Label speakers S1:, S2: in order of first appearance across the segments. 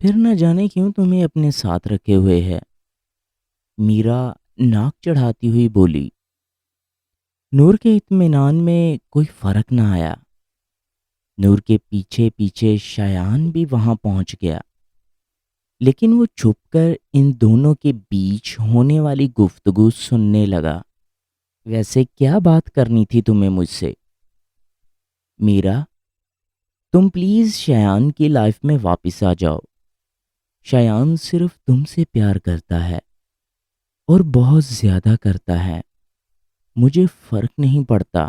S1: پھر نہ جانے کیوں تمہیں اپنے ساتھ رکھے ہوئے ہے؟ میرا ناک چڑھاتی ہوئی بولی۔ نور کے اطمینان میں کوئی فرق نہ آیا۔ نور کے پیچھے پیچھے شایان بھی وہاں پہنچ گیا، لیکن وہ چھپ کر ان دونوں کے بیچ ہونے والی گفتگو سننے لگا۔ ویسے کیا بات کرنی تھی تمہیں مجھ سے؟ میرا، تم پلیز شایان کی لائف میں واپس آ جاؤ۔ شایان صرف تم سے پیار کرتا ہے اور بہت زیادہ کرتا ہے۔ مجھے فرق نہیں پڑتا،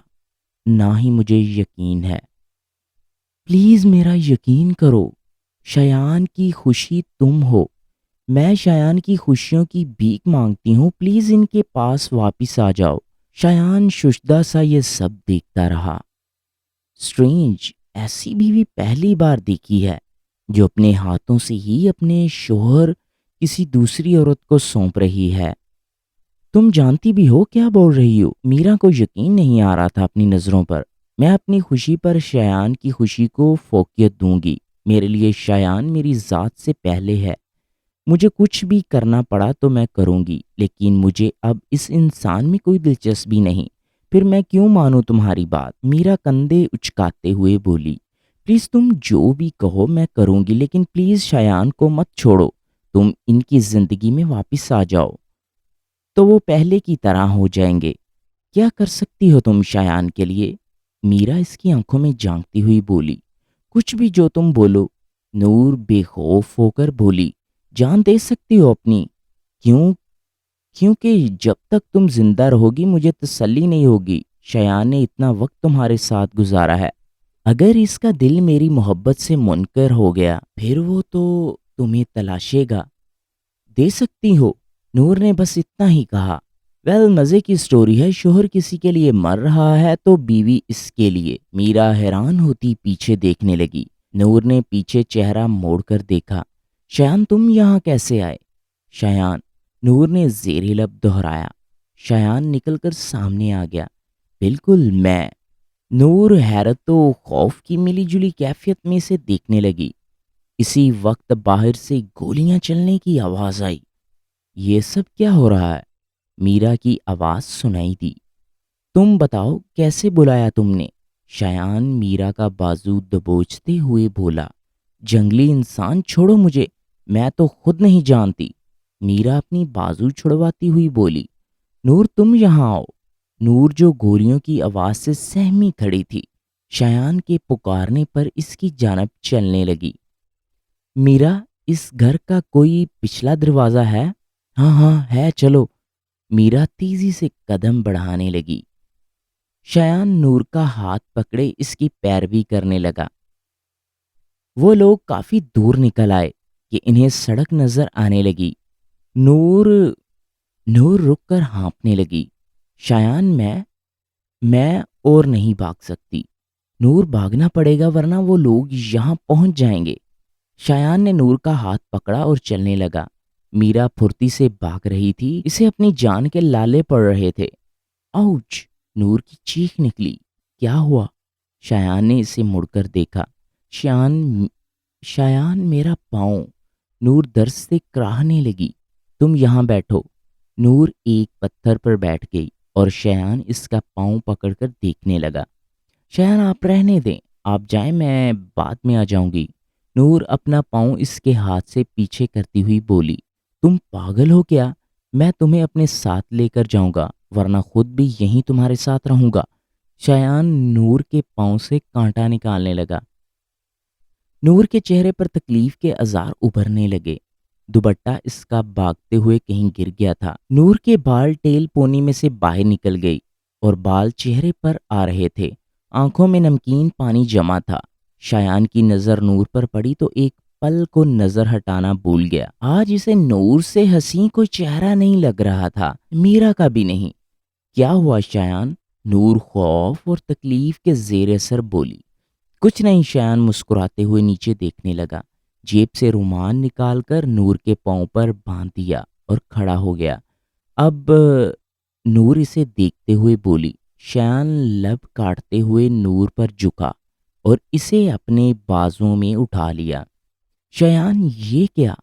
S1: نہ ہی مجھے یقین ہے۔ پلیز میرا یقین کرو، شایان کی خوشی تم ہو۔ میں شایان کی خوشیوں کی بھیک مانگتی ہوں، پلیز ان کے پاس واپس آ جاؤ۔ شایان ششدر سا یہ سب دیکھتا رہا۔ سٹرینج، ایسی بیوی پہلی بار دیکھی ہے جو اپنے ہاتھوں سے ہی اپنے شوہر کسی دوسری عورت کو سونپ رہی ہے۔ تم جانتی بھی ہو کیا بول رہی ہو؟ میرا کو یقین نہیں آ رہا تھا اپنی نظروں پر۔ میں اپنی خوشی پر شایان کی خوشی کو فوقیت دوں گی۔ میرے لیے شایان میری ذات سے پہلے ہے۔ مجھے کچھ بھی کرنا پڑا تو میں کروں گی، لیکن مجھے اب اس انسان میں کوئی دلچسپی نہیں۔ پھر میں کیوں مانوں تمہاری بات؟ میرا کندھے اچکاتے ہوئے بولی۔ پلیز تم جو بھی کہو میں کروں گی، لیکن پلیز شایان کو مت چھوڑو۔ تم ان کی زندگی میں واپس آ جاؤ تو وہ پہلے کی طرح ہو جائیں گے۔ کیا کر سکتی ہو تم شایان کے لیے؟ میرا اس کی آنکھوں میں جھانکتی ہوئی بولی۔ کچھ بھی، جو تم بولو۔ نور بے خوف ہو کر بولی۔ جان دے سکتی ہو اپنی؟ کیوں؟ کیونکہ جب تک تم زندہ رہو گی مجھے تسلی نہیں ہوگی۔ شایان نے اتنا وقت تمہارے ساتھ گزارا ہے، اگر اس کا دل میری محبت سے منکر ہو گیا پھر وہ تو تمہیں تلاشے گا۔ دے سکتی ہو، نور نے بس اتنا ہی کہا۔ ویل، مزے کی سٹوری ہے، شوہر کسی کے لیے مر رہا ہے تو بیوی اس کے لیے۔ میرا حیران ہوتی پیچھے دیکھنے لگی۔ نور نے پیچھے چہرہ موڑ کر دیکھا۔ شایان، تم یہاں کیسے آئے؟ شایان، نور نے زیر لب دہرایا۔ شایان نکل کر سامنے آ گیا۔ بالکل میں۔ نور حیرت و خوف کی ملی جلی کیفیت میں سے دیکھنے لگی۔ اسی وقت باہر سے گولیاں چلنے کی آواز آئی۔ یہ سب کیا ہو رہا ہے؟ میرا کی آواز سنائی دی۔ تم بتاؤ کیسے بلایا تم نے؟ شایان میرا کا بازو دبوچتے ہوئے بولا۔ جنگلی انسان، چھوڑو مجھے، میں تو خود نہیں جانتی۔ میرا اپنی بازو چھڑواتی ہوئی بولی۔ نور، تم یہاں آؤ۔ نور، جو گولیوں کی آواز سے سہمی کھڑی تھی، شایان کے پکارنے پر اس کی جانب چلنے لگی۔ میرا، اس گھر کا کوئی پچھلا دروازہ ہے؟ ہاں ہاں ہے، چلو۔ میرا تیزی سے قدم بڑھانے لگی۔ شایان نور کا ہاتھ پکڑے اس کی پیروی کرنے لگا۔ وہ لوگ کافی دور نکل آئے کہ انہیں سڑک نظر آنے لگی۔ نور نور رک کر ہانپنے لگی۔ شایان، میں اور نہیں بھاگ سکتی۔ نور، بھاگنا پڑے گا ورنہ وہ لوگ یہاں پہنچ جائیں گے۔ شایان نے نور کا ہاتھ پکڑا اور چلنے لگا۔ میرا پھرتی سے بھاگ رہی تھی، اسے اپنی جان کے لالے پڑ رہے تھے۔ آؤچ! نور کی چیخ نکلی۔ کیا ہوا؟ شایان نے اسے مڑ کر دیکھا۔ شایان، میرا پاؤں۔ نور درد سے کراہنے لگی۔ تم یہاں بیٹھو۔ نور ایک پتھر پر بیٹھ گئی اور شایان اس کا پاؤں پکڑ کر دیکھنے لگا۔ شایان، آپ رہنے دیں، آپ جائیں، میں بعد میں آ جاؤں گی۔ نور اپنا پاؤں اس کے ہاتھ سے پیچھے کرتی ہوئی بولی۔ تم پاگل ہو کیا؟ میں تمہیں اپنے ساتھ لے کر جاؤں گا ورنہ خود بھی یہیں تمہارے ساتھ رہوں گا۔ شایان نور کے پاؤں سے کانٹا نکالنے لگا۔ نور کے چہرے پر تکلیف کے آثار ابھرنے لگے۔ دوپٹہ اس کا بھاگتے ہوئے کہیں گر گیا تھا۔ نور کے بال ٹیل پونی میں سے باہر نکل گئی اور بال چہرے پر آ رہے تھے۔ آنکھوں میں نمکین پانی جمع تھا۔ شایان کی نظر نور پر پڑی تو ایک پل کو نظر ہٹانا بھول گیا۔ آج اسے نور سے حسین کوئی چہرہ نہیں لگ رہا تھا، میرا کا بھی نہیں۔ کیا ہوا شایان؟ نور خوف اور تکلیف کے زیر اثر بولی۔ کچھ نہیں۔ شایان مسکراتے ہوئے نیچے دیکھنے لگا۔ جیب سے رومال نکال کر نور کے پاؤں پر باندھ دیا اور کھڑا ہو گیا۔ اب نور اسے دیکھتے ہوئے بولی۔ شایان لب کاٹتے ہوئے نور پر جھکا اور اسے اپنے بازوؤں میں اٹھا لیا۔ شایان یہ کیا؟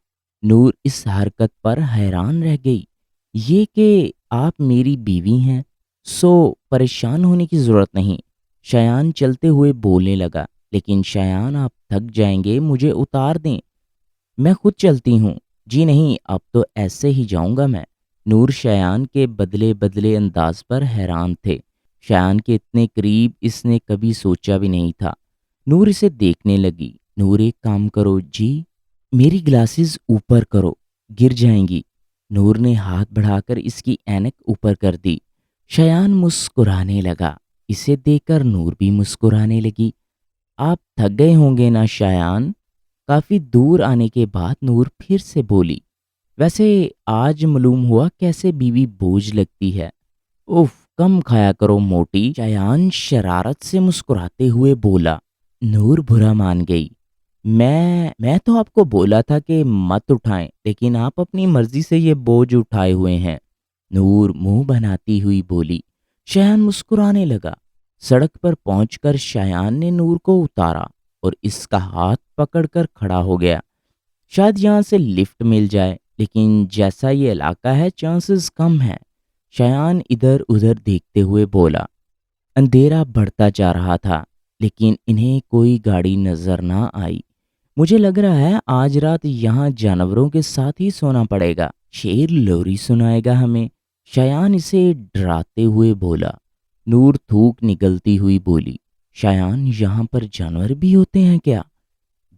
S1: نور اس حرکت پر حیران رہ گئی۔ یہ کہ آپ میری بیوی ہیں، سو پریشان ہونے کی ضرورت نہیں۔ شایان چلتے ہوئے بولنے لگا، لیکن شایان آپ تھک جائیں گے، مجھے اتار دیں، میں خود چلتی ہوں۔ جی نہیں، اب تو ایسے ہی جاؤں گا میں۔ نور شایان کے بدلے بدلے انداز پر حیران تھے۔ شایان کے اتنے قریب اس نے کبھی سوچا بھی نہیں تھا۔ نور اسے دیکھنے لگی۔ نور ایک کام کرو جی، میری گلاسز اوپر کرو، گر جائیں گی۔ نور نے ہاتھ بڑھا کر اس کی اینک اوپر کر دی۔ شایان مسکرانے لگا۔ اسے دیکھ کر نور بھی مسکرانے لگی۔ آپ تھک گئے ہوں گے نا شایان؟ کافی دور آنے کے بعد نور پھر سے بولی۔ ویسے آج معلوم ہوا کیسے بیوی بوجھ لگتی ہے۔ اف، کم کھایا کرو موٹی، شایان شرارت سے مسکراتے ہوئے بولا۔ نور برا مان گئی۔ میں تو آپ کو بولا تھا کہ مت اٹھائیں، لیکن آپ اپنی مرضی سے یہ بوجھ اٹھائے ہوئے ہیں، نور منہ بناتی ہوئی بولی۔ شایان مسکرانے لگا۔ سڑک پر پہنچ کر شایان نے نور کو اتارا اور اس کا ہاتھ پکڑ کر کھڑا ہو گیا۔ شاید یہاں سے لفٹ مل جائے، لیکن جیسا یہ علاقہ ہے چانسز کم ہیں۔ شایان ادھر ادھر دیکھتے ہوئے بولا۔ اندھیرا بڑھتا جا رہا تھا، لیکن انہیں کوئی گاڑی نظر نہ آئی۔ مجھے لگ رہا ہے آج رات یہاں جانوروں کے ساتھ ہی سونا پڑے گا، شیر لوری سنائے گا ہمیں، شایان اسے ڈراتے ہوئے بولا۔ نور تھوک نگلتی ہوئی بولی، شایان یہاں پر جانور بھی ہوتے ہیں کیا؟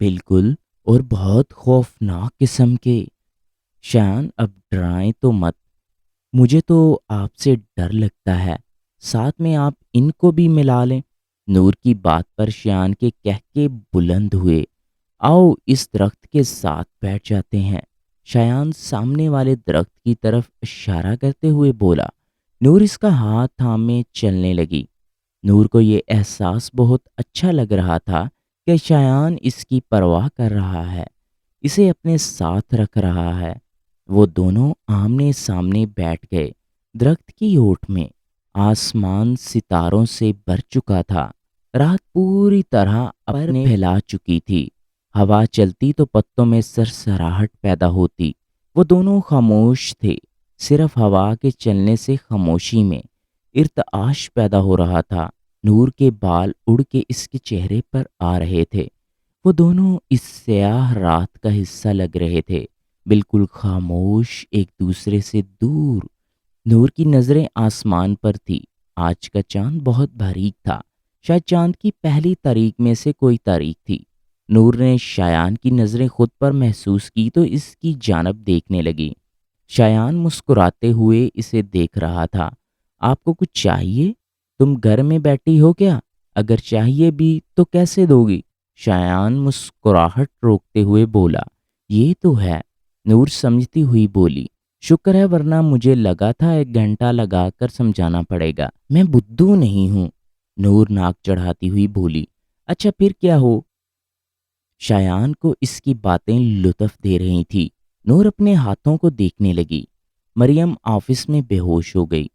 S1: بالکل، اور بہت خوفناک قسم کے۔ شایان اب ڈرائیں تو مت، مجھے تو آپ سے ڈر لگتا ہے، ساتھ میں آپ ان کو بھی ملا لیں۔ نور کی بات پر شایان کے کہکے بلند ہوئے۔ آؤ اس درخت کے ساتھ بیٹھ جاتے ہیں، شایان سامنے والے درخت کی طرف اشارہ کرتے ہوئے بولا۔ نور اس کا ہاتھ تھامے چلنے لگی۔ نور کو یہ احساس بہت اچھا لگ رہا تھا کہ شایان اس کی پرواہ کر رہا ہے، اسے اپنے ساتھ رکھ رہا ہے۔ وہ دونوں آمنے سامنے بیٹھ گئے۔ درخت کی اوٹ میں آسمان ستاروں سے بھر چکا تھا۔ رات پوری طرح اپنے پھیلا چکی تھی۔ ہوا چلتی تو پتوں میں سرسراہٹ پیدا ہوتی۔ وہ دونوں خاموش تھے، صرف ہوا کے چلنے سے خاموشی میں ارتعاش پیدا ہو رہا تھا۔ نور کے بال اڑ کے اس کے چہرے پر آ رہے تھے۔ وہ دونوں اس سیاہ رات کا حصہ لگ رہے تھے، بالکل خاموش، ایک دوسرے سے دور۔ نور کی نظریں آسمان پر تھی۔ آج کا چاند بہت باریک تھا، شاید چاند کی پہلی تاریخ میں سے کوئی تاریخ تھی۔ نور نے شایان کی نظریں خود پر محسوس کی تو اس کی جانب دیکھنے لگی۔ شایان مسکراتے ہوئے اسے دیکھ رہا تھا۔ آپ کو کچھ چاہیے؟ تم گھر میں بیٹھی ہو کیا؟ اگر چاہیے بھی تو کیسے دو گی؟ شایان مسکراہٹ روکتے ہوئے بولا۔ یہ تو ہے، نور سمجھتی ہوئی بولی۔ شکر ہے، ورنہ مجھے لگا تھا 1 گھنٹہ لگا کر سمجھانا پڑے گا۔ میں بدھو نہیں ہوں، نور ناک چڑھاتی ہوئی بولی۔ اچھا پھر کیا ہو؟ شایان کو اس کی باتیں لطف دے رہی تھی۔ نور اپنے ہاتھوں کو دیکھنے لگی۔ مریم آفس میں بے ہوش ہو گئی۔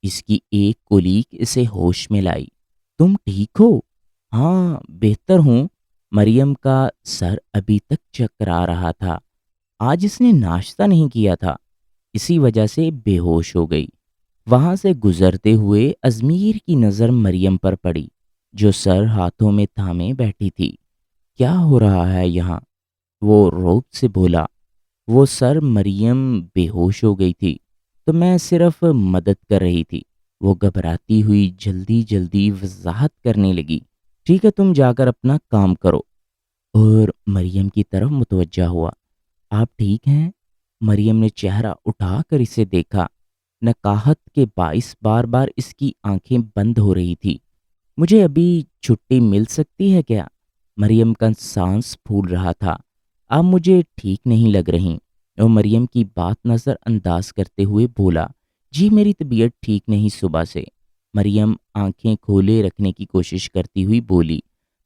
S1: اس کی ایک کولیگ اسے ہوش میں لائی۔ تم ٹھیک ہو؟ ہاں، بہتر ہوں۔ مریم کا سر ابھی تک چکرا رہا تھا۔ آج اس نے ناشتہ نہیں کیا تھا، اسی وجہ سے بے ہوش ہو گئی۔ وہاں سے گزرتے ہوئے ازمیر کی نظر مریم پر پڑی، جو سر ہاتھوں میں تھامے بیٹھی تھی۔ کیا ہو رہا ہے یہاں؟ وہ روب سے بولا۔ وہ سر، مریم بے ہوش ہو گئی تھی تو میں صرف مدد کر رہی تھی، وہ گھبراتی ہوئی جلدی جلدی وضاحت کرنے لگی۔ ٹھیک ہے، تم جا کر اپنا کام کرو۔ اور مریم کی طرف متوجہ ہوا۔ آپ ٹھیک ہیں؟ مریم نے چہرہ اٹھا کر اسے دیکھا۔ نقاہت کے باعث بار بار اس کی آنکھیں بند ہو رہی تھی۔ مجھے ابھی چھٹی مل سکتی ہے کیا؟ مریم کا سانس پھول رہا تھا۔ آپ مجھے ٹھیک نہیں لگ رہی، اور مریم کی بات نظر انداز کرتے ہوئے بولا۔ جی میری طبیعت ٹھیک نہیں صبح سے۔ مریم آنکھیں کھولے رکھنے کی کوشش کرتی ہوئی بولی۔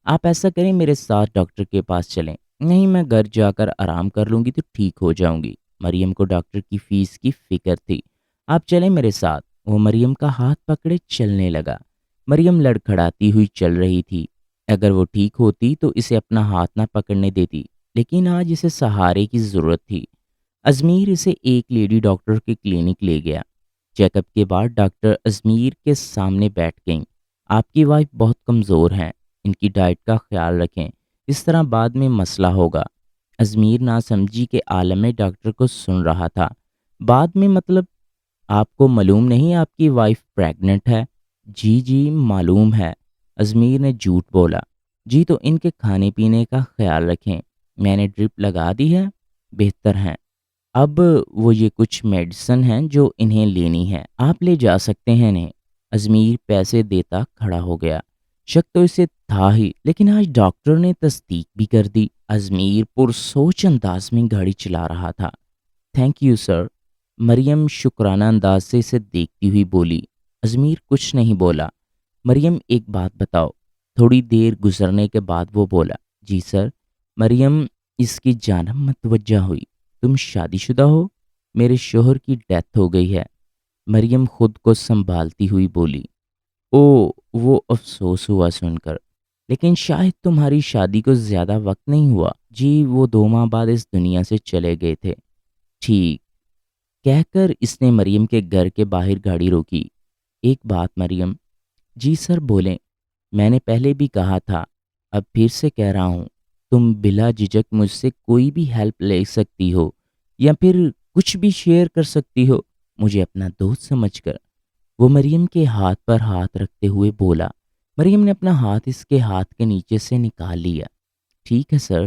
S1: آپ ایسا کریں، میرے ساتھ ڈاکٹر کے پاس چلیں۔ نہیں، میں گھر جا کر آرام کر لوں گی تو ٹھیک ہو جاؤں گی۔ مریم کو ڈاکٹر کی فیس کی فکر تھی۔ آپ چلیں میرے ساتھ۔ وہ مریم کا ہاتھ پکڑے چلنے لگا۔ مریم لڑکھڑاتی ہوئی چل رہی تھی۔ اگر وہ ٹھیک ہوتی تو اسے اپنا ہاتھ نہ پکڑنے دیتی۔ لیکن آج اسے سہارے کی ضرورت تھی۔ ازمیر اسے ایک لیڈی ڈاکٹر کے کلینک لے گیا۔ چیک اپ کے بعد ڈاکٹر ازمیر کے سامنے بیٹھ گئیں۔ آپ کی وائف بہت کمزور ہیں، ان کی ڈائٹ کا خیال رکھیں، اس طرح بعد میں مسئلہ ہوگا۔ ازمیر نہ سمجھی کے عالم میں ڈاکٹر کو سن رہا تھا۔ بعد میں مطلب؟ آپ کو معلوم نہیں آپ کی وائف پریگننٹ ہے؟ جی جی معلوم ہے، ازمیر نے جھوٹ بولا۔ جی تو ان کے کھانے پینے کا خیال رکھیں، میں نے ڈرپ لگا دی ہے، بہتر ہیں۔ اب وہ یہ کچھ میڈیسن ہیں جو انہیں لینی ہے، آپ لے جا سکتے ہیں انہیں۔ ازمیر پیسے دیتا کھڑا ہو گیا۔ شک تو اسے تھا ہی، لیکن آج ڈاکٹر نے تصدیق بھی کر دی۔ ازمیر پرسوچ انداز میں گاڑی چلا رہا تھا۔ تھینک یو سر، مریم شکرانہ انداز سے اسے دیکھتی ہوئی بولی۔ ازمیر کچھ نہیں بولا۔ مریم ایک بات بتاؤ۔ تھوڑی دیر گزرنے کے بعد وہ بولا، جی سر۔ مریم اس کی جانب متوجہ ہوئی۔ تم شادی شدہ ہو؟ میرے شوہر کی ڈیتھ ہو گئی ہے۔ مریم خود کو سنبھالتی ہوئی بولی۔ او، وہ افسوس ہوا سن کر، لیکن شاید تمہاری شادی کو زیادہ وقت نہیں ہوا۔ جی وہ 2 ماہ بعد اس دنیا سے چلے گئے تھے۔ ٹھیک، کہہ کر اس نے مریم کے گھر کے باہر گاڑی روکی۔ ایک بات مریم۔ جی سر بولیں۔ میں نے پہلے بھی کہا تھا، اب پھر سے کہہ رہا ہوں، تم بلا جھجک مجھ سے کوئی بھی ہیلپ لے سکتی ہو یا پھر کچھ بھی شیئر کر سکتی ہو، مجھے اپنا دوست سمجھ کر۔ وہ مریم کے ہاتھ پر ہاتھ رکھتے ہوئے بولا۔ مریم نے اپنا ہاتھ اس کے ہاتھ کے نیچے سے نکال لیا۔ ٹھیک ہے سر،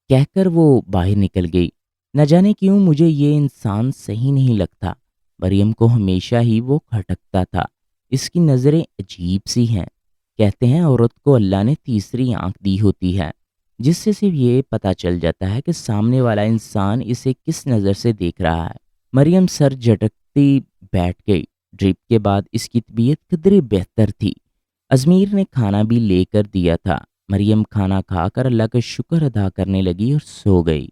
S1: کہہ کر وہ باہر نکل گئی۔ نہ جانے کیوں مجھے یہ انسان صحیح نہیں لگتا۔ مریم کو ہمیشہ ہی وہ کھٹکتا تھا۔ اس کی نظریں عجیب سی ہیں۔ کہتے ہیں عورت کو اللہ نے تیسری آنکھ دی ہوتی ہے، جس سے صرف یہ پتہ چل جاتا ہے کہ سامنے والا انسان اسے کس نظر سے دیکھ رہا ہے۔ مریم سر جھٹکتی بیٹھ گئی۔ ڈرپ کے بعد اس کی طبیعت قدرے بہتر تھی۔ ازمیر نے کھانا بھی لے کر دیا تھا۔ مریم کھانا کھا کر اللہ کا شکر ادا کرنے لگی اور سو گئی۔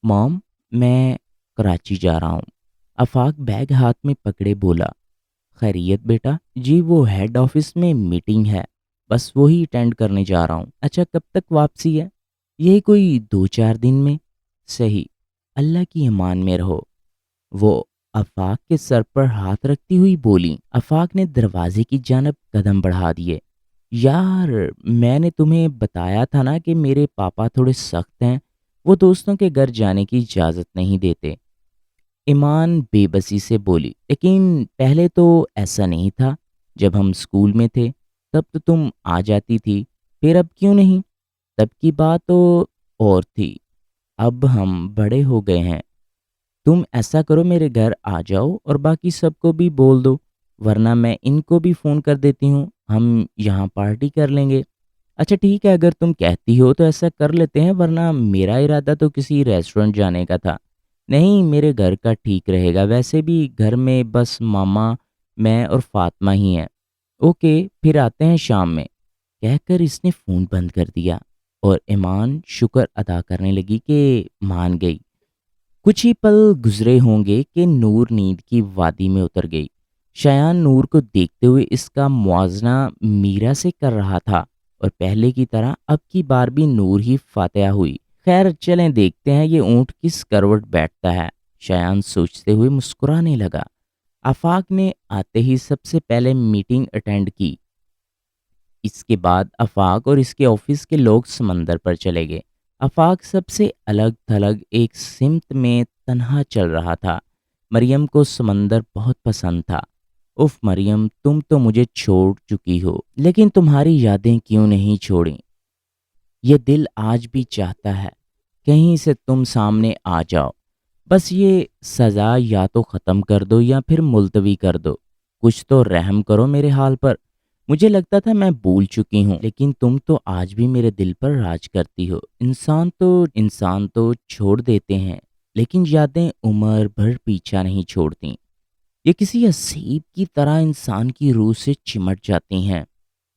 S1: موم، میں کراچی جا رہا ہوں۔ آفاق بیگ ہاتھ میں پکڑے بولا۔ خیریت بیٹا؟ جی وہ ہیڈ آفس میں میٹنگ ہے، بس وہی اٹینڈ کرنے جا رہا ہوں۔ اچھا کب تک واپسی ہے؟ یہی کوئی 2-4 دن میں۔ صحیح، اللہ کی امان میں رہو۔ وہ آفاق کے سر پر ہاتھ رکھتی ہوئی بولی۔ آفاق نے دروازے کی جانب قدم بڑھا دیے۔ یار میں نے تمہیں بتایا تھا نا کہ میرے پاپا تھوڑے سخت ہیں، وہ دوستوں کے گھر جانے کی اجازت نہیں دیتے۔ ایمان بے بسی سے بولی، لیکن پہلے تو ایسا نہیں تھا، جب ہم اسکول میں تھے تب تو تم آ جاتی تھی، پھر اب کیوں نہیں؟ تب کی بات تو اور تھی، اب ہم بڑے ہو گئے ہیں۔ تم ایسا کرو میرے گھر آ جاؤ اور باقی سب کو بھی بول دو، ورنہ میں ان کو بھی فون کر دیتی ہوں، ہم یہاں پارٹی کر لیں گے۔ اچھا ٹھیک ہے، اگر تم کہتی ہو تو ایسا کر لیتے ہیں، ورنہ میرا ارادہ تو کسی ریسٹورنٹ جانے کا تھا۔ نہیں، میرے گھر کا ٹھیک رہے گا، ویسے بھی گھر میں بس ماما، میں اور فاطمہ ہی ہیں۔ اوکے، پھر آتے ہیں شام میں، کہہ کر اس نے فون بند کر دیا اور ایمان شکر ادا کرنے لگی کہ مان گئی۔ کچھ ہی پل گزرے ہوں گے کہ نور نیند کی وادی میں اتر گئی۔ شایان نور کو دیکھتے ہوئے اس کا موازنہ میرا سے کر رہا تھا اور پہلے کی طرح اب کی بار بھی نور ہی فاتحہ ہوئی۔ خیر چلیں دیکھتے ہیں یہ اونٹ کس کروٹ بیٹھتا ہے، شایان سوچتے ہوئے مسکرانے لگا۔ آفاق نے آتے ہی سب سے پہلے میٹنگ اٹینڈ کی۔ اس کے بعد آفاق اور اس کے آفس کے لوگ سمندر پر چلے گئے۔ آفاق سب سے الگ تھلگ ایک سمت میں تنہا چل رہا تھا۔ مریم کو سمندر بہت پسند تھا۔ اف مریم، تم تو مجھے چھوڑ چکی ہو، لیکن تمہاری یادیں کیوں نہیں چھوڑیں؟ یہ دل آج بھی چاہتا ہے کہیں سے تم سامنے آ جاؤ، بس یہ سزا یا تو ختم کر دو یا پھر ملتوی کر دو، کچھ تو رحم کرو میرے حال پر۔ مجھے لگتا تھا میں بھول چکی ہوں، لیکن تم تو آج بھی میرے دل پر راج کرتی ہو۔ انسان تو چھوڑ دیتے ہیں، لیکن یادیں عمر بھر پیچھا نہیں چھوڑتی۔ یہ کسی اسیب کی طرح انسان کی روح سے چمٹ جاتی ہیں،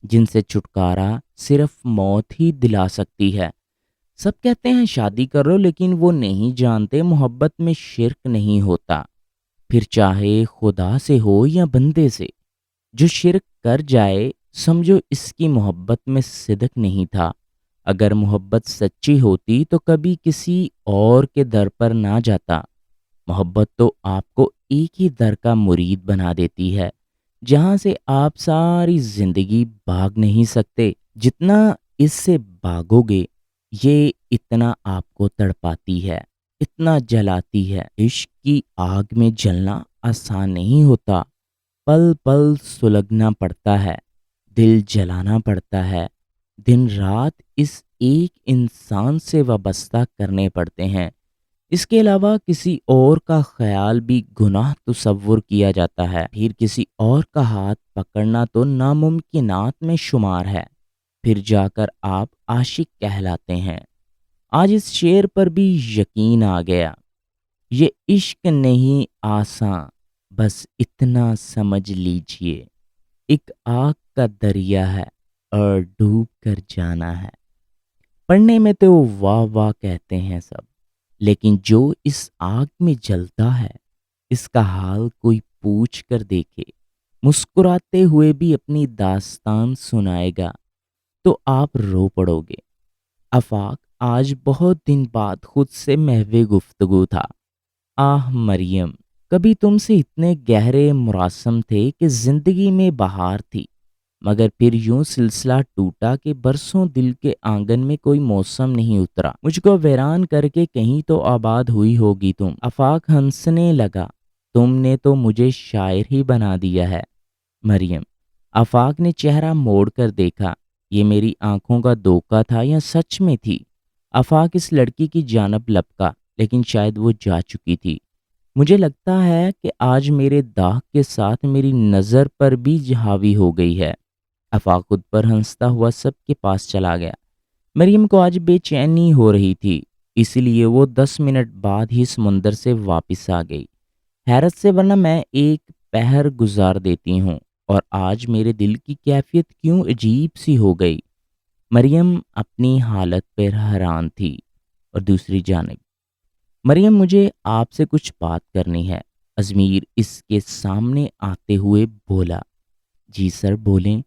S1: جن سے چھٹکارا صرف موت ہی دلا سکتی ہے۔ سب کہتے ہیں شادی کر لو، لیکن وہ نہیں جانتے محبت میں شرک نہیں ہوتا، پھر چاہے خدا سے ہو یا بندے سے۔ جو شرک کر جائے سمجھو اس کی محبت میں صدق نہیں تھا۔ اگر محبت سچی ہوتی تو کبھی کسی اور کے در پر نہ جاتا۔ محبت تو آپ کو ایک ہی در کا مرید بنا دیتی ہے، جہاں سے آپ ساری زندگی بھاگ نہیں سکتے۔ جتنا اس سے بھاگو گے، یہ اتنا آپ کو تڑپاتی ہے، اتنا جلاتی ہے۔ عشق کی آگ میں جلنا آسان نہیں ہوتا، پل پل سلگنا پڑتا ہے، دل جلانا پڑتا ہے، دن رات اس ایک انسان سے وابستہ کرنے پڑتے ہیں۔ اس کے علاوہ کسی اور کا خیال بھی گناہ تصور کیا جاتا ہے، پھر کسی اور کا ہاتھ پکڑنا تو ناممکنات میں شمار ہے، پھر جا کر آپ عاشق کہلاتے ہیں۔ آج اس شعر پر بھی یقین آ گیا، یہ عشق نہیں آساں، بس اتنا سمجھ لیجئے، ایک آگ کا دریا ہے اور ڈوب کر جانا ہے۔ پڑھنے میں تو واہ واہ کہتے ہیں سب، لیکن جو اس آگ میں جلتا ہے، اس کا حال کوئی پوچھ کر دیکھے، مسکراتے ہوئے بھی اپنی داستان سنائے گا تو آپ رو پڑو گے۔ آفاق آج بہت دن بعد خود سے محو گفتگو تھا۔ آہ مریم، کبھی تم سے اتنے گہرے مراسم تھے کہ زندگی میں بہار تھی، مگر پھر یوں سلسلہ ٹوٹا کہ برسوں دل کے آنگن میں کوئی موسم نہیں اترا۔ مجھ کو ویران کر کے کہیں تو آباد ہوئی ہوگی تم۔ آفاق ہنسنے لگا، تم نے تو مجھے شاعر ہی بنا دیا ہے مریم۔ آفاق نے چہرہ موڑ کر دیکھا، یہ میری آنکھوں کا دھوکہ تھا یا سچ میں تھی؟ آفاق اس لڑکی کی جانب لپکا، لیکن شاید وہ جا چکی تھی۔ مجھے لگتا ہے کہ آج میرے داغ کے ساتھ میری نظر پر بھی حاوی ہو گئی ہے۔ آفاق خود پر ہنستا ہوا سب کے پاس چلا گیا۔ مریم کو آج بے چینی ہو رہی تھی، اس لیے وہ 10 منٹ بعد ہی سمندر سے واپس آ گئی، حیرت سے، ورنہ میں ایک پہر گزار دیتی ہوں، اور آج میرے دل کی کیفیت کیوں عجیب سی ہو گئی۔ مریم اپنی حالت پر حیران تھی، اور دوسری جانب مریم، مجھے آپ سے کچھ بات کرنی ہے، ازمیر اس کے سامنے آتے ہوئے بولا۔ جی سر، بولیں۔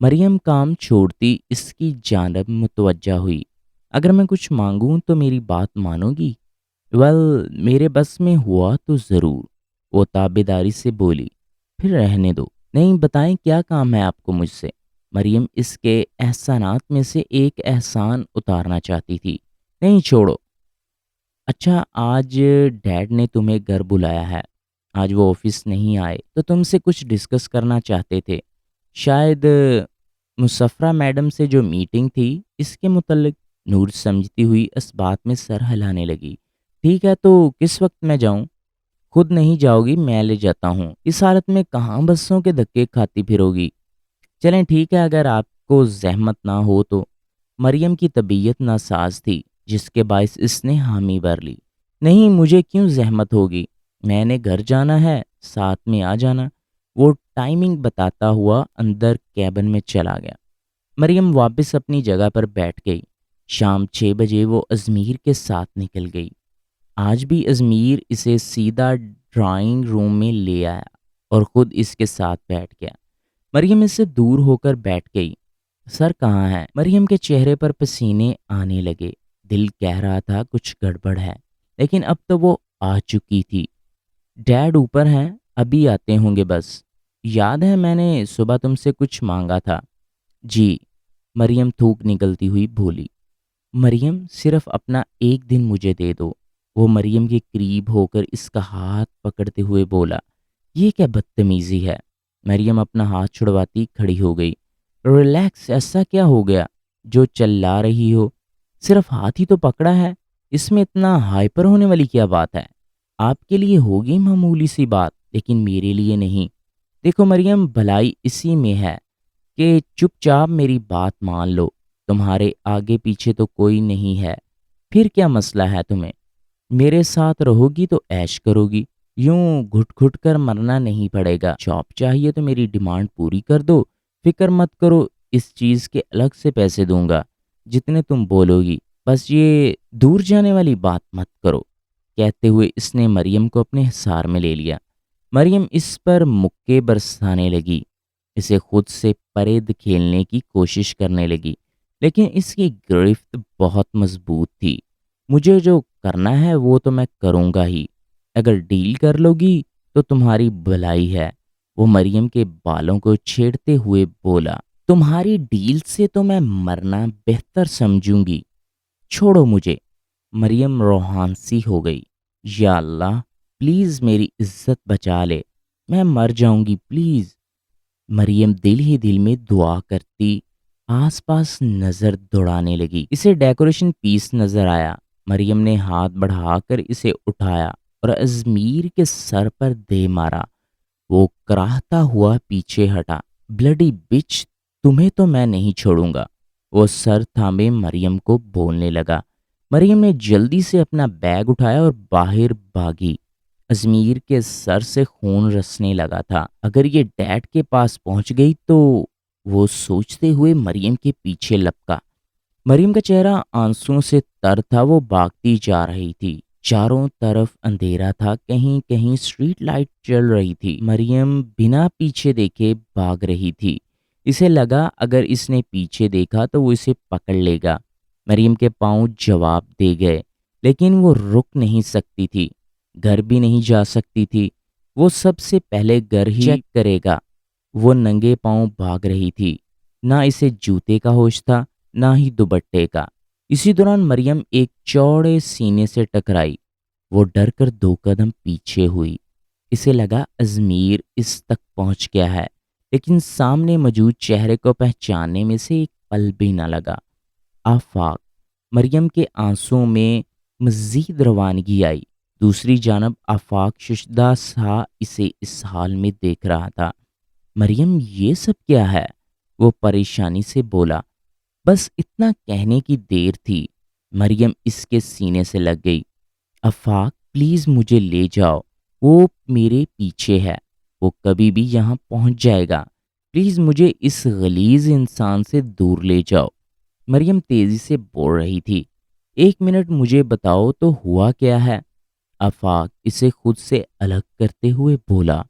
S1: مریم کام چھوڑتی اس کی جانب متوجہ ہوئی۔ اگر میں کچھ مانگوں تو میری بات مانو گی؟ میرے بس میں ہوا تو ضرور، وہ تابیداری سے بولی۔ پھر رہنے دو، نہیں بتائیں کیا کام ہے آپ کو مجھ سے؟ مریم اس کے احسانات میں سے ایک احسان اتارنا چاہتی تھی۔ نہیں، چھوڑو۔ اچھا، آج ڈیڈ نے تمہیں گھر بلایا ہے، آج وہ آفس نہیں آئے تو تم سے کچھ ڈسکس کرنا چاہتے تھے، شاید مسفرہ میڈم سے جو میٹنگ تھی اس کے متعلق۔ نور سمجھتی ہوئی اس بات میں سر ہلانے لگی۔ ٹھیک ہے، تو کس وقت میں جاؤں؟ خود نہیں جاؤ گی، میں لے جاتا ہوں، اس حالت میں کہاں بسوں کے دھکے کھاتی پھرو گی؟ چلیں ٹھیک ہے، اگر آپ کو زحمت نہ ہو تو۔ مریم کی طبیعت ناساز تھی، جس کے باعث اس نے حامی بھر لی۔ نہیں، مجھے کیوں زحمت ہوگی، میں نے گھر جانا ہے، ساتھ میں آ جانا۔ وہ ٹائمنگ بتاتا ہوا اندر کیبن میں چلا گیا۔ مریم واپس اپنی جگہ پر بیٹھ گئی۔ شام 6 بجے وہ ازمیر کے ساتھ نکل گئی۔ آج بھی ازمیر اسے سیدھا ڈرائنگ روم میں لے آیا اور خود اس کے ساتھ بیٹھ گیا۔ مریم اس سے دور ہو کر بیٹھ گئی۔ سر کہاں ہے؟ مریم کے چہرے پر پسینے آنے لگے، دل کہہ رہا تھا کچھ گڑبڑ ہے، لیکن اب تو وہ آ چکی تھی۔ ڈیڈ اوپر ہیں، ابھی آتے ہوں گے بس۔ یاد ہے میں نے صبح تم سے کچھ مانگا تھا؟ جی، مریم تھوک نکلتی ہوئی بولی۔ مریم، صرف اپنا ایک دن مجھے دے دو۔ وہ مریم کے قریب ہو کر اس کا ہاتھ پکڑتے ہوئے بولا۔ یہ کیا بدتمیزی ہے؟ مریم اپنا ہاتھ چھڑواتی کھڑی ہو گئی۔ ریلیکس، ایسا کیا ہو گیا جو چلا رہی ہو؟ صرف ہاتھ ہی تو پکڑا ہے، اس میں اتنا ہائپر ہونے والی کیا بات ہے؟ آپ کے لیے ہوگی معمولی سی بات، لیکن میرے لیے نہیں۔ دیکھو مریم، بھلائی اسی میں ہے کہ چپ چاپ میری بات مان لو، تمہارے آگے پیچھے تو کوئی نہیں ہے، پھر کیا مسئلہ ہے تمہیں؟ میرے ساتھ رہو گی تو عیش کرو گی، یوں گھٹ گھٹ کر مرنا نہیں پڑے گا۔ جاب چاہیے تو میری ڈیمانڈ پوری کر دو، فکر مت کرو، اس چیز کے الگ سے پیسے دوں گا جتنے تم بولو گی، بس یہ دور جانے والی بات مت کرو۔ کہتے ہوئے اس نے مریم کو اپنے حصار میں لے لیا۔ مریم اس پر مکے برسانے لگی، اسے خود سے پرے دھکیلنے کی کوشش کرنے لگی۔ لیکن اس کی گرفت بہت مضبوط تھی۔ مجھے جو کرنا ہے وہ تو میں کروں گا ہی، اگر ڈیل کر لو گی تو تمہاری بھلائی ہے۔ وہ مریم کے بالوں کو چھیڑتے ہوئے بولا، تمہاری ڈیل سے تو میں مرنا بہتر سمجھوں گی، چھوڑو مجھے۔ مریم روحان سی ہو گئی، یا اللہ پلیز میری عزت بچا لے، میں مر جاؤں گی پلیز۔ مریم دل ہی دل میں دعا کرتی آس پاس نظر دوڑانے لگی۔ اسے ڈیکوریشن پیس نظر آیا۔ مریم نے ہاتھ بڑھا کر اسے اٹھایا اور ازمیر کے سر پر دے مارا۔ وہ کراہتا ہوا پیچھے ہٹا، بلڈی بچ، تمہیں تو میں نہیں چھوڑوں گا۔ وہ سر تھامے مریم کو بولنے لگا۔ مریم نے جلدی سے اپنا بیگ اٹھایا اور باہر بھاگی۔ ازمیر کے سر سے خون رسنے لگا تھا، اگر یہ ڈیڈ کے پاس پہنچ گئی تو۔ وہ سوچتے ہوئے مریم کے پیچھے لپکا۔ مریم کا چہرہ آنسوؤں سے تر تھا، وہ بھاگتی جا رہی تھی۔ چاروں طرف اندھیرا تھا، کہیں کہیں اسٹریٹ لائٹ چل رہی تھی۔ مریم بنا پیچھے دیکھے بھاگ رہی تھی۔ اسے لگا اگر اس نے پیچھے دیکھا تو وہ اسے پکڑ لے گا۔ مریم کے پاؤں جواب دے گئے، لیکن وہ رک نہیں سکتی تھی، گھر بھی نہیں جا سکتی تھی۔ وہ سب سے پہلے گھر ہی چیک کرے گا۔ وہ ننگے پاؤں بھاگ رہی تھی، نہ اسے جوتے کا ہوش تھا نہ ہی دوپٹے کا۔ اسی دوران مریم ایک چوڑے سینے سے ٹکرائی۔ وہ ڈر کر 2 قدم پیچھے ہوئی۔ اسے لگا ازمیر اس تک پہنچ گیا ہے، لیکن سامنے موجود چہرے کو پہچاننے میں سے ایک پل بھی نہ لگا۔ آفاق۔ مریم کے آنسوؤں میں مزید روانگی آئی۔ دوسری جانب آفاق ششدہ سا اسے اس حال میں دیکھ رہا تھا۔ مریم یہ سب کیا ہے؟ وہ پریشانی سے بولا۔ بس اتنا کہنے کی دیر تھی، مریم اس کے سینے سے لگ گئی۔ آفاق پلیز مجھے لے جاؤ، وہ میرے پیچھے ہے، وہ کبھی بھی یہاں پہنچ جائے گا، پلیز مجھے اس غلیظ انسان سے دور لے جاؤ۔ مریم تیزی سے بول رہی تھی، 1 منٹ مجھے بتاؤ تو ہوا کیا ہے؟ آفاق اسے خود سے الگ کرتے ہوئے بولا،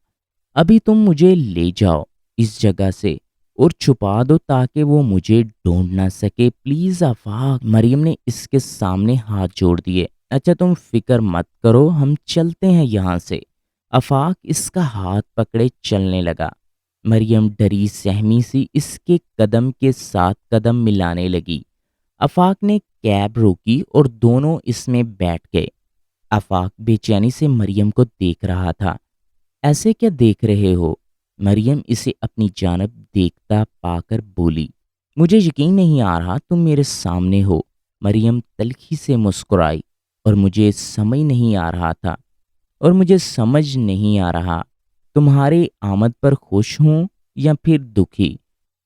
S1: ابھی تم مجھے لے جاؤ اس جگہ سے اور چھپا دو تاکہ وہ مجھے ڈھونڈ نہ سکے، پلیز آفاق۔ مریم نے اس کے سامنے ہاتھ جوڑ دیے۔ اچھا تم فکر مت کرو، ہم چلتے ہیں یہاں سے۔ آفاق اس کا ہاتھ پکڑے چلنے لگا۔ مریم ڈری سہمی سی اس کے قدم کے ساتھ قدم ملانے لگی۔ آفاق نے کیب روکی اور دونوں اس میں بیٹھ گئے۔ آفاق بے چینی سے مریم کو دیکھ رہا تھا۔ ایسے کیا دیکھ رہے ہو؟ مریم اسے اپنی جانب دیکھتا پا کر بولی، مجھے یقین نہیں آ رہا تم میرے سامنے ہو۔ مریم تلخی سے مسکرائی، اور مجھے سمجھ نہیں آ رہا تمہارے آمد پر خوش ہوں یا پھر دکھی۔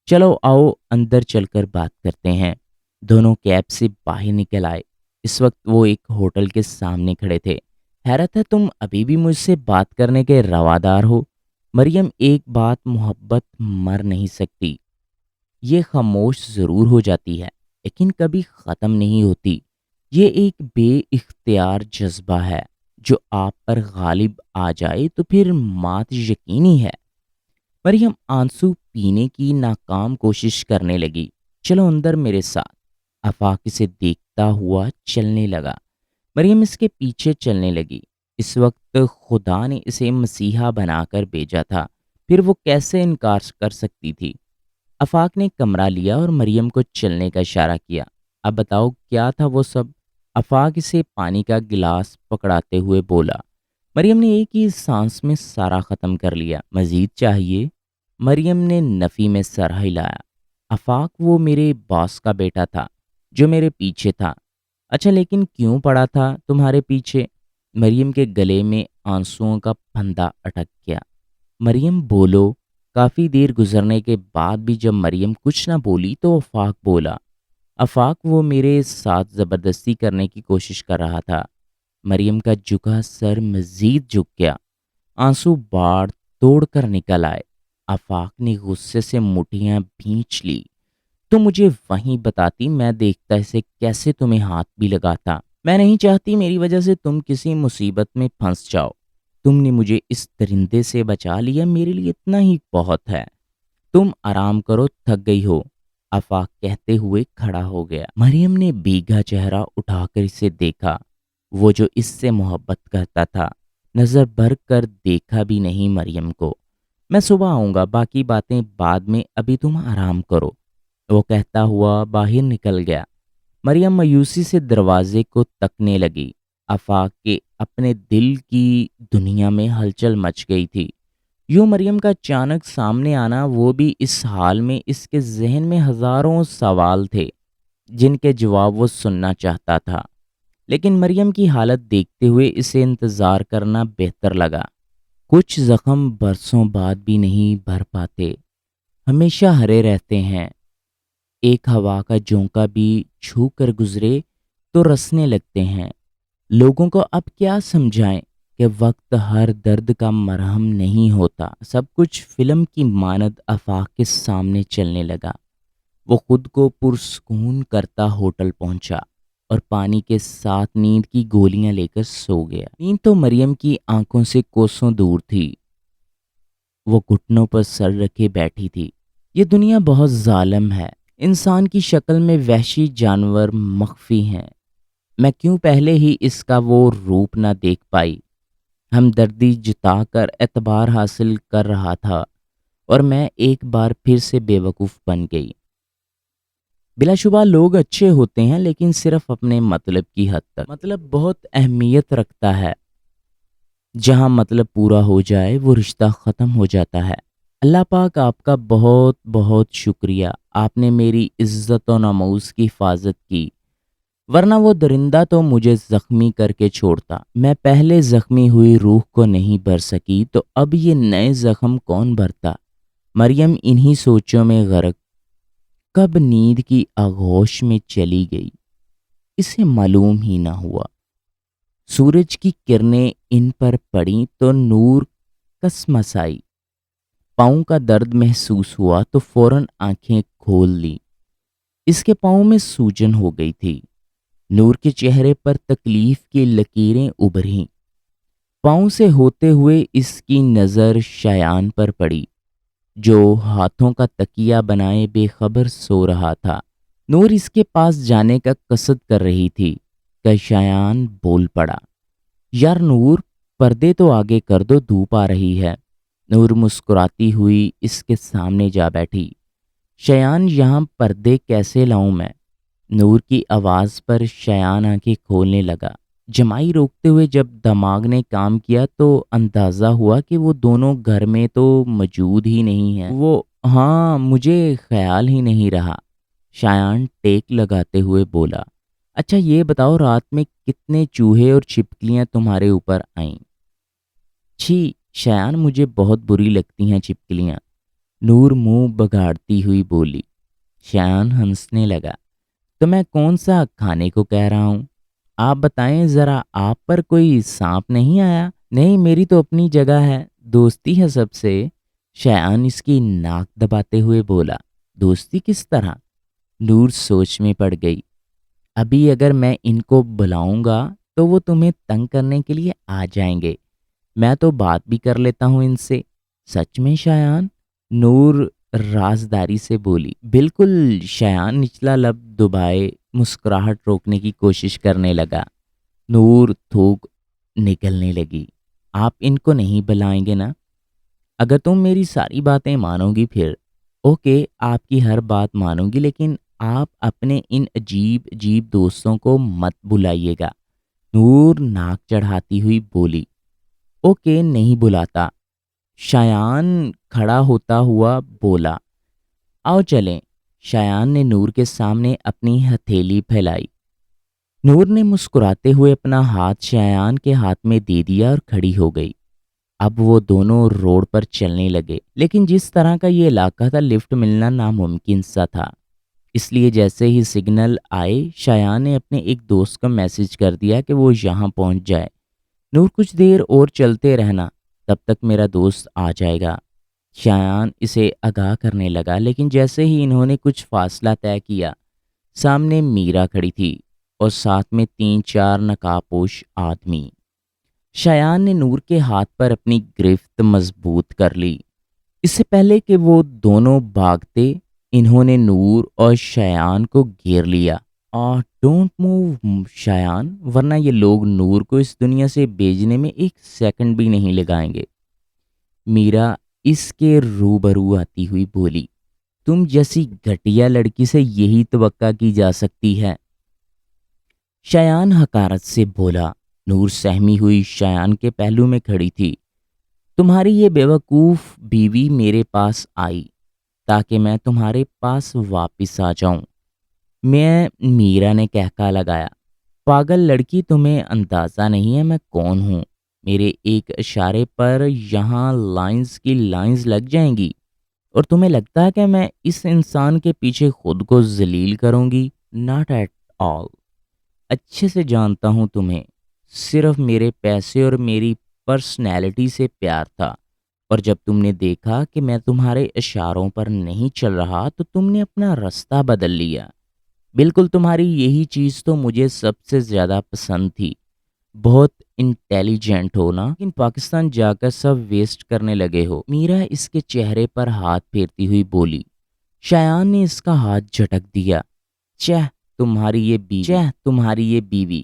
S1: چلو آؤ اندر چل کر بات کرتے ہیں۔ دونوں کیب سے باہر نکل آئے۔ اس وقت وہ ایک ہوٹل کے سامنے کھڑے تھے۔ حیرت ہے تم ابھی بھی مجھ سے بات کرنے کے روادار ہو۔ مریم ایک بات محبت مر نہیں سکتی، یہ خاموش ضرور ہو جاتی ہے لیکن کبھی ختم نہیں ہوتی۔ یہ ایک بے اختیار جذبہ ہے، جو آپ پر غالب آ جائے تو پھر مات یقینی ہے۔ مریم آنسو پینے کی ناکام کوشش کرنے لگی۔ چلو اندر میرے ساتھ۔ آفاق اسے دیکھتا ہوا چلنے لگا۔ مریم اس کے پیچھے چلنے لگی۔ اس وقت خدا نے اسے مسیحا بنا کر بھیجا تھا، پھر وہ کیسے انکار کر سکتی تھی؟ آفاق نے کمرہ لیا اور مریم کو چلنے کا اشارہ کیا۔ اب بتاؤ کیا تھا وہ سب؟ آفاق اسے پانی کا گلاس پکڑاتے ہوئے بولا۔ مریم نے ایک ہی سانس میں سارا ختم کر لیا۔ مزید چاہیے؟ مریم نے نفی میں سر ہلایا۔ آفاق وہ میرے باس کا بیٹا تھا جو میرے پیچھے تھا۔ اچھا لیکن کیوں پڑا تھا تمہارے پیچھے؟ مریم کے گلے میں آنسوؤں کا پھندا اٹک گیا۔ مریم بولو۔ کافی دیر گزرنے کے بعد بھی جب مریم کچھ نہ بولی تو آفاق بولا۔ آفاق وہ میرے ساتھ زبردستی کرنے کی کوشش کر رہا تھا۔ مریم کا جھکا سر مزید جھک گیا۔ آنسو باڑ توڑ کر نکل آئے۔ آفاق نے غصے سے مٹھیاں بھینچ لی۔ تو مجھے وہیں بتاتی، میں دیکھتا اسے کیسے تمہیں ہاتھ بھی لگاتا۔ میں نہیں چاہتی میری وجہ سے تم کسی مصیبت میں پھنس جاؤ۔ تم نے مجھے اس درندے سے بچا لیا، میرے لیے اتنا ہی بہت ہے۔ تم آرام کرو، تھک گئی ہو۔ آفاق کہتے ہوئے کھڑا ہو گیا۔ مریم نے بھیگا چہرہ اٹھا کر اسے دیکھا۔ وہ جو اس سے محبت کرتا تھا، نظر بھر کر دیکھا بھی نہیں مریم کو۔ میں صبح آؤں گا، باقی باتیں بعد میں، ابھی تم آرام کرو، وہ کہتا ہوا باہر نکل گیا۔ مریم مایوسی سے دروازے کو تکنے لگی۔ آفاق کے اپنے دل کی دنیا میں ہلچل مچ گئی تھی۔ یوں مریم کا اچانک سامنے آنا، وہ بھی اس حال میں، اس کے ذہن میں ہزاروں سوال تھے جن کے جواب وہ سننا چاہتا تھا، لیکن مریم کی حالت دیکھتے ہوئے اسے انتظار کرنا بہتر لگا۔ کچھ زخم برسوں بعد بھی نہیں بھر پاتے، ہمیشہ ہرے رہتے ہیں۔ ایک ہوا کا جھونکا بھی چھو کر گزرے تو رسنے لگتے ہیں۔ لوگوں کو اب کیا سمجھائیں کہ وقت ہر درد کا مرہم نہیں ہوتا۔ سب کچھ فلم کی مانند آفاق کے سامنے چلنے لگا۔ وہ خود کو پرسکون کرتا ہوٹل پہنچا اور پانی کے ساتھ نیند کی گولیاں لے کر سو گیا۔ نیند تو مریم کی آنکھوں سے کوسوں دور تھی۔ وہ گھٹنوں پر سر رکھے بیٹھی تھی۔ یہ دنیا بہت ظالم ہے، انسان کی شکل میں وحشی جانور مخفی ہیں۔ میں کیوں پہلے ہی اس کا وہ روپ نہ دیکھ پائی؟ ہمدردی جتا کر اعتبار حاصل کر رہا تھا اور میں ایک بار پھر سے بے وقوف بن گئی۔ بلا شبہ لوگ اچھے ہوتے ہیں، لیکن صرف اپنے مطلب کی حد تک۔ مطلب بہت اہمیت رکھتا ہے، جہاں مطلب پورا ہو جائے وہ رشتہ ختم ہو جاتا ہے۔ اللہ پاک آپ کا بہت بہت شکریہ، آپ نے میری عزت و ناموس کی حفاظت کی، ورنہ وہ درندہ تو مجھے زخمی کر کے چھوڑتا۔ میں پہلے زخمی ہوئی روح کو نہیں بھر سکی تو اب یہ نئے زخم کون بھرتا؟ مریم انہی سوچوں میں غرق کب نیند کی آغوش میں چلی گئی، اسے معلوم ہی نہ ہوا۔ سورج کی کرنیں ان پر پڑیں تو نور کسمس آئی۔ پاؤں کا درد محسوس ہوا تو فوراً آنکھیں کھول لی۔ اس کے پاؤں میں سوجن ہو گئی تھی۔ نور کے چہرے پر تکلیف کی لکیریں ابھریں۔ پاؤں سے ہوتے ہوئے اس کی نظر شایان پر پڑی، جو ہاتھوں کا تکیہ بنائے بے خبر سو رہا تھا۔ نور اس کے پاس جانے کا قصد کر رہی تھی کہ شایان بول پڑا، یار نور، پردے تو آگے کر دو، دھوپ آ رہی ہے۔ نور مسکراتی ہوئی اس کے سامنے جا بیٹھی۔ شایان، یہاں پردے کیسے لاؤں میں؟ نور کی آواز پر شایان آنکھیں کھولنے لگا۔ جمائی روکتے ہوئے جب دماغ نے کام کیا تو اندازہ ہوا کہ وہ دونوں گھر میں تو موجود ہی نہیں ہیں۔ وہ ہاں، مجھے خیال ہی نہیں رہا، شایان ٹیک لگاتے ہوئے بولا۔ اچھا یہ بتاؤ، رات میں کتنے چوہے اور چھپکلیاں تمہارے اوپر آئیں؟ چھی شایان، مجھے بہت بری لگتی ہیں چھپکلیاں، نور منہ بگاڑتی ہوئی بولی۔ شایان ہنسنے لگا۔ تو میں کون سا کھانے کو کہہ رہا ہوں؟ آپ بتائیں ذرا، آپ پر کوئی سانپ نہیں آیا؟ نہیں، میری تو اپنی جگہ ہے، دوستی ہے سب سے، شایان اس کی ناک دباتے ہوئے بولا۔ دوستی کس طرح؟ نور سوچ میں پڑ گئی۔ ابھی اگر میں ان کو بلاؤں گا تو وہ تمہیں تنگ کرنے کے لیے آ جائیں گے، میں تو بات بھی کر لیتا ہوں ان سے۔ سچ میں شایان؟ نور رازداری سے بولی۔ بالکل، شایان نچلا لب دبائے مسکراہٹ روکنے کی کوشش کرنے لگا۔ نور تھوک نکلنے لگی۔ آپ ان کو نہیں بلائیں گے نا؟ اگر تم میری ساری باتیں مانو گی پھر اوکے، آپ کی ہر بات مانوں گی، لیکن آپ اپنے ان عجیب عجیب دوستوں کو مت بلائیے گا، نور ناک چڑھاتی ہوئی بولی۔ اوکے، نہیں بلاتا، شایان کھڑا ہوتا ہوا بولا۔ آؤ چلیں۔ شایان نے نور کے سامنے اپنی ہتھیلی پھیلائی۔ نور نے مسکراتے ہوئے اپنا ہاتھ شایان کے ہاتھ میں دے دیا اور کھڑی ہو گئی۔ اب وہ دونوں روڈ پر چلنے لگے، لیکن جس طرح کا یہ علاقہ تھا، لفٹ ملنا ناممکن سا تھا۔ اس لیے جیسے ہی سگنل آئے، شایان نے اپنے ایک دوست کو میسج کر دیا کہ وہ یہاں پہنچ جائے۔ نور، کچھ دیر اور چلتے رہنا، تب تک میرا دوست آ جائے گا، شایان اسے آگاہ کرنے لگا۔ لیکن جیسے ہی انہوں نے کچھ فاصلہ طے کیا، سامنے میرا کھڑی تھی اور ساتھ میں 3-4 نقاب پوش آدمی۔ شایان نے نور کے ہاتھ پر اپنی گرفت مضبوط کر لی۔ اس سے پہلے کہ وہ دونوں بھاگتے، انہوں نے نور اور شایان کو گھیر لیا۔ ڈونٹ موو شایان، ورنہ یہ لوگ نور کو اس دنیا سے بھیجنے میں ایک سیکنڈ بھی نہیں لگائیں گے۔ میرا اس کے روبرو آتی ہوئی بولی، تم جیسی گھٹیا لڑکی سے یہی توقع کی جا سکتی ہے۔ شایان حقارت سے بولا۔ نور سہمی ہوئی شایان کے پہلو میں کھڑی تھی۔ تمہاری یہ بیوقوف بیوی میرے پاس آئی تاکہ میں تمہارے پاس واپس آ جاؤں۔ میرا نے کہکا لگایا، پاگل لڑکی، تمہیں اندازہ نہیں ہے میں کون ہوں۔ میرے ایک اشارے پر یہاں لائنز کی لائنز لگ جائیں گی، اور تمہیں لگتا ہے کہ میں اس انسان کے پیچھے خود کو ذلیل کروں گی؟ Not at all. اچھے سے جانتا ہوں تمہیں صرف میرے پیسے اور میری پرسنالٹی سے پیار تھا، اور جب تم نے دیکھا کہ میں تمہارے اشاروں پر نہیں چل رہا تو تم نے اپنا راستہ بدل لیا۔ بالکل تمہاری یہی چیز تو مجھے سب سے زیادہ پسند تھی۔ بہت انٹیلیجنٹ ہو نا، لیکن پاکستان جا کر سب ویسٹ کرنے لگے ہو۔ میرا اس کے چہرے پر ہاتھ پھیرتی ہوئی بولی۔ شایان نے اس کا ہاتھ جھٹک دیا۔ تمہاری یہ بیوی،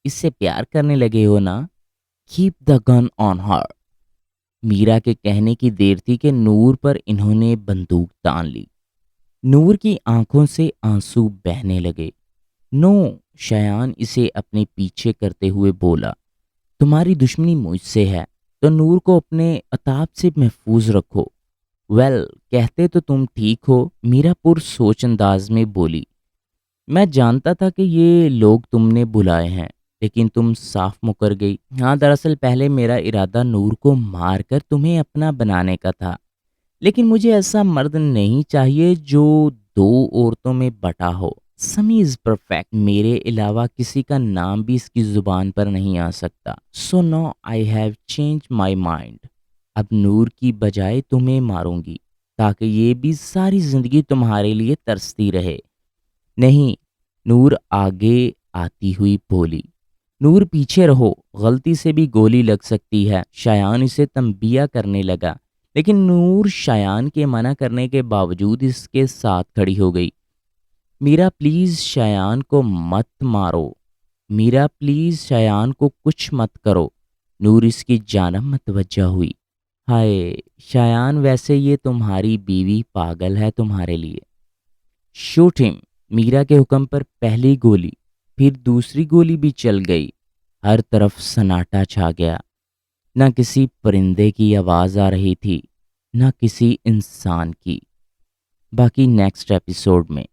S1: اس سے پیار کرنے لگے ہو نا؟ کیپ دا گن آن ہر۔ میرا کے کہنے کی دیر تھی کہ نور پر انہوں نے بندوق تان لی۔ نور کی آنکھوں سے آنسو بہنے لگے۔ نو، شایان اسے اپنے پیچھے کرتے ہوئے بولا، تمہاری دشمنی مجھ سے ہے تو نور کو اپنے عتاب سے محفوظ رکھو۔ کہتے تو تم ٹھیک ہو، میرا پر سوچ انداز میں بولی۔ میں جانتا تھا کہ یہ لوگ تم نے بلائے ہیں، لیکن تم صاف مکر گئی۔ ہاں، دراصل پہلے میرا ارادہ نور کو مار کر تمہیں اپنا بنانے کا تھا، لیکن مجھے ایسا مرد نہیں چاہیے جو دو عورتوں میں بٹا ہو۔ سمی از پرفیکٹ، میرے علاوہ کسی کا نام بھی اس کی زبان پر نہیں آ سکتا۔ So no I have change my mind. اب نور کی بجائے تمہیں ماروں گی تاکہ یہ بھی ساری زندگی تمہارے لیے ترستی رہے۔ نہیں، نور آگے آتی ہوئی بولی۔ نور پیچھے رہو، غلطی سے بھی گولی لگ سکتی ہے۔ شایان اسے تنبیہ کرنے لگا، لیکن نور شایان کے منع کرنے کے باوجود اس کے ساتھ کھڑی ہو گئی۔ میرا پلیز شایان کو مت مارو، میرا پلیز شایان کو کچھ مت کرو۔ نور اس کی جانب متوجہ ہوئی۔ ہائے شایان، ویسے یہ تمہاری بیوی پاگل ہے تمہارے لیے۔ شوٹ ہم۔ میرا کے حکم پر پہلی گولی، پھر دوسری گولی بھی چل گئی۔ ہر طرف سناٹا چھا گیا۔ نہ کسی پرندے کی آواز آ رہی تھی، نہ کسی انسان کی۔ باقی نیکسٹ ایپیسوڈ میں۔